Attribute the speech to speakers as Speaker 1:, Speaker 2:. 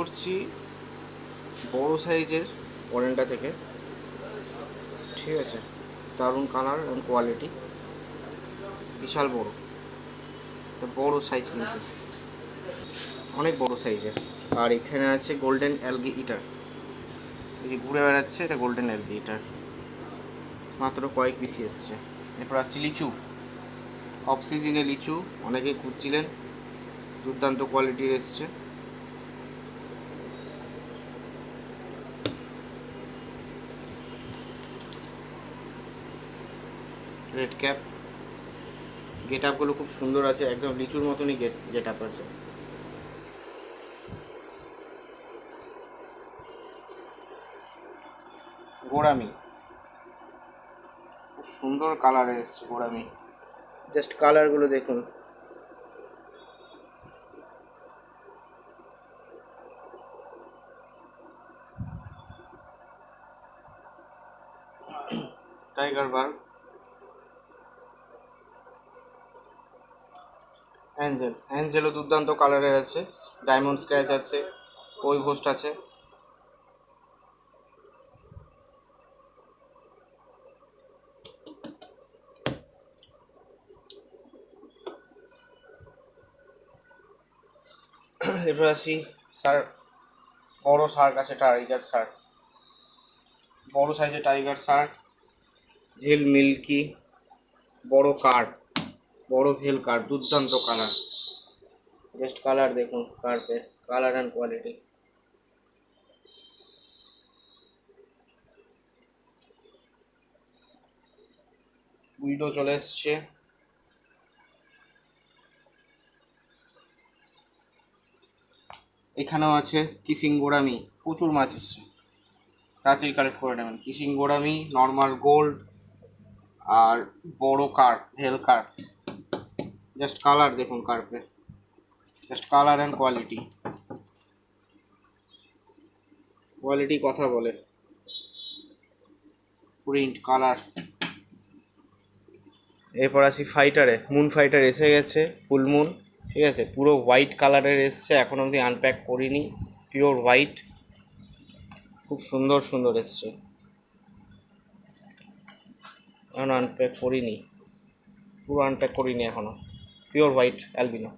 Speaker 1: করছি বড় সাইজের ওরেন্টা থেকে, ঠিক আছে। দারুণ কালার অ্যান্ড কোয়ালিটি, বিশাল বড়, বড় সাইজ কিন্তু অনেক বড় সাইজের। আর এখানে আছে গোল্ডেন অ্যালগি ইটার, এই যে ঘুরে বেড়াচ্ছে, এটা গোল্ডেন অ্যালগি ইটার, মাত্র কয়েক পিসি এসছে। এরপর আসছে লিচু, অফ সিজনে লিচু অনেকেই খুঁজছিলেন, দুর্দান্ত কোয়ালিটির এসছে। রেড ক্যাপ, গেট আপগুলো খুব সুন্দর আছে, একদম লিচুর মতনই গেট আপ আছে। গোড়ামি, খুব সুন্দর কালারে এসছে গোড়ামি, জাস্ট কালারগুলো দেখুন। টাইগার বার্গ, অ্যাঞ্জেলও দুর্দান্ত কালারের আছে, ডায়মন্ড স্ক্র্যাচ আছে, ওই ঘোস্ট আছে। এরপর আসি শার্ক, বড় শার্ক আছে, টাইগার শার্ক, বড় সাইজের টাইগার শার্ক, ভেল মিল্কি, বড় কার্ড, বড় ভেল কার্ড, দুর্দান্ত কালার, জাস্ট কালার দেখুন, কার্পের কালার অ্যান্ড কোয়ালিটি। উইডো চলে এসছে, এখানেও আছে কিসিং গোড়ামি, প্রচুর মাছ এসছে, তাড়াতাড়ি কালেক্ট করে নেবেন। কিসিং গোড়ামি, নর্মাল গোল্ড আর বড় carp, veil carp, just colour দেখুন কার্পে, just colour and quality, quality কথা বলে, প্রিন্ট কালার। এরপর আসি ফাইটারে, মুন ফাইটার এসে গেছে, ফুল মুন, ঠিক আছে, পুরো হোয়াইট কালারের এসছে, এখন অবধি আনপ্যাক করিনি, পিওর হোয়াইট, খুব সুন্দর সুন্দর এসছে, এখন আনপ্যাক করিনি, পুরো আনপ্যাক করিনি এখনও, পিওর হোয়াইট অ্যালবিনো।